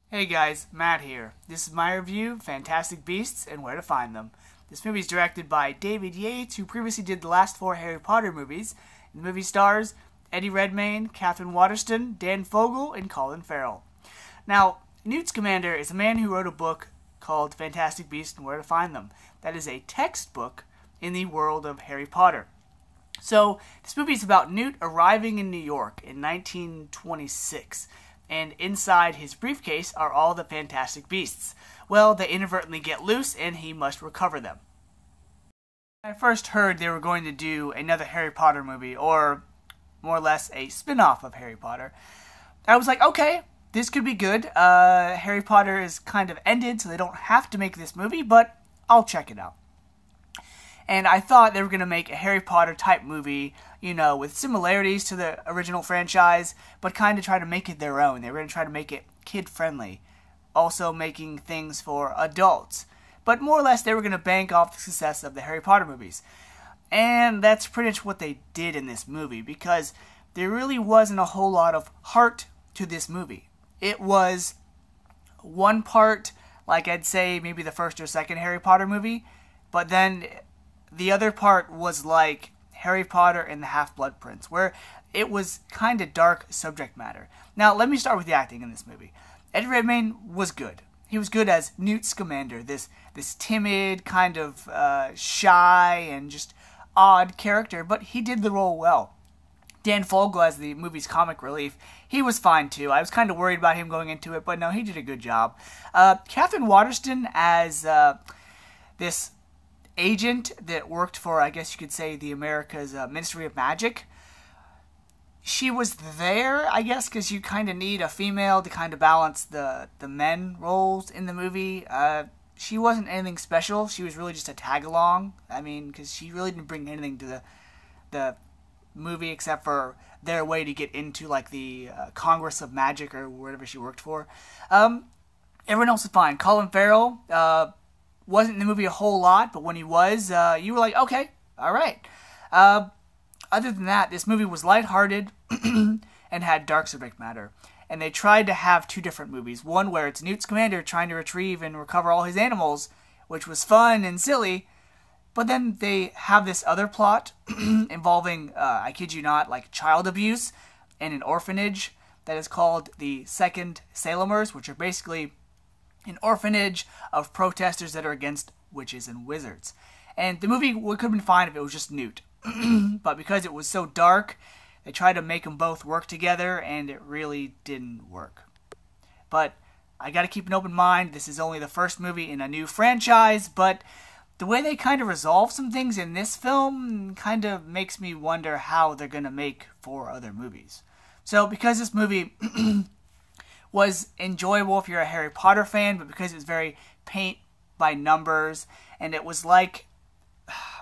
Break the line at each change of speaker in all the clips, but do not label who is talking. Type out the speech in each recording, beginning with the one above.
Hey guys, Matt here. This is my review of Fantastic Beasts and Where to Find Them. This movie is directed by David Yates, who previously did the last 4 Harry Potter movies. The movie stars Eddie Redmayne, Catherine Waterston, Dan Fogel, and Colin Farrell. Now, Newt Scamander is a man who wrote a book called Fantastic Beasts and Where to Find Them. That is a textbook in the world of Harry Potter. So, this movie is about Newt arriving in New York in 1926. And inside his briefcase are all the Fantastic Beasts. Well, they inadvertently get loose, and he must recover them. When I first heard they were going to do another Harry Potter movie, or more or less a spin-off of Harry Potter, I was like, okay, this could be good. Harry Potter is kind of ended, so they don't have to make this movie, but I'll check it out. And I thought they were going to make a Harry Potter type movie, you know, with similarities to the original franchise, but kind of try to make it their own. They were going to try to make it kid-friendly, also making things for adults. But more or less, they were going to bank off the success of the Harry Potter movies. And that's pretty much what they did in this movie, because there really wasn't a whole lot of heart to this movie. It was one part, like I'd say maybe the first or second Harry Potter movie, but then the other part was like Harry Potter and the Half-Blood Prince, where it was kind of dark subject matter. Now, let me start with the acting in this movie. Eddie Redmayne was good. He was good as Newt Scamander, this timid, kind of shy and just odd character, but he did the role well. Dan Fogel as the movie's comic relief, he was fine too. I was kind of worried about him going into it, but no, he did a good job. Catherine Waterston as this agent that worked for, I guess you could say, the America's Ministry of Magic. She was there, I guess, because you kind of need a female to kind of balance the men roles in the movie. She wasn't anything special. She was really just a tag-along. I mean, because she really didn't bring anything to the movie except for their way to get into, like, the Congress of Magic or whatever she worked for. Everyone else was fine. Colin Farrell wasn't in the movie a whole lot, but when he was, you were like, okay, all right. Other than that, this movie was lighthearted and had dark subject matter. And they tried to have 2 different movies. One where it's Newt Scamander trying to retrieve and recover all his animals, which was fun and silly. But then they have this other plot involving, I kid you not, like child abuse and an orphanage that is called the Second Salemers, which are basically an orphanage of protesters that are against witches and wizards. And the movie could have been fine if it was just Newt. But because it was so dark, they tried to make them both work together, and it really didn't work. But I gotta keep an open mind. This is only the first movie in a new franchise, but the way they kind of resolve some things in this film kind of makes me wonder how they're gonna make 4 other movies. So because this movie was enjoyable if you're a Harry Potter fan, but because it was very paint by numbers, and it was like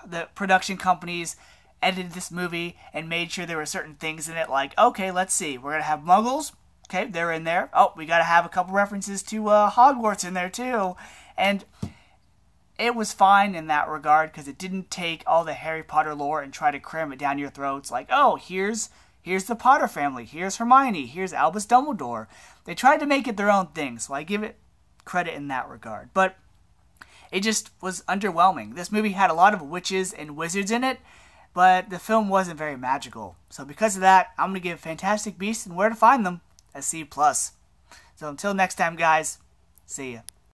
the production companies edited this movie and made sure there were certain things in it, like, okay, let's see, we're going to have Muggles, okay, they're in there, oh, we got to have a couple references to Hogwarts in there too, and it was fine in that regard, because it didn't take all the Harry Potter lore and try to cram it down your throats, like, oh, here's the Potter family, here's Hermione, here's Albus Dumbledore. They tried to make it their own thing, so I give it credit in that regard. But it just was underwhelming. This movie had a lot of witches and wizards in it, but the film wasn't very magical. So because of that, I'm going to give Fantastic Beasts and Where to Find Them a C+. So until next time, guys, see ya.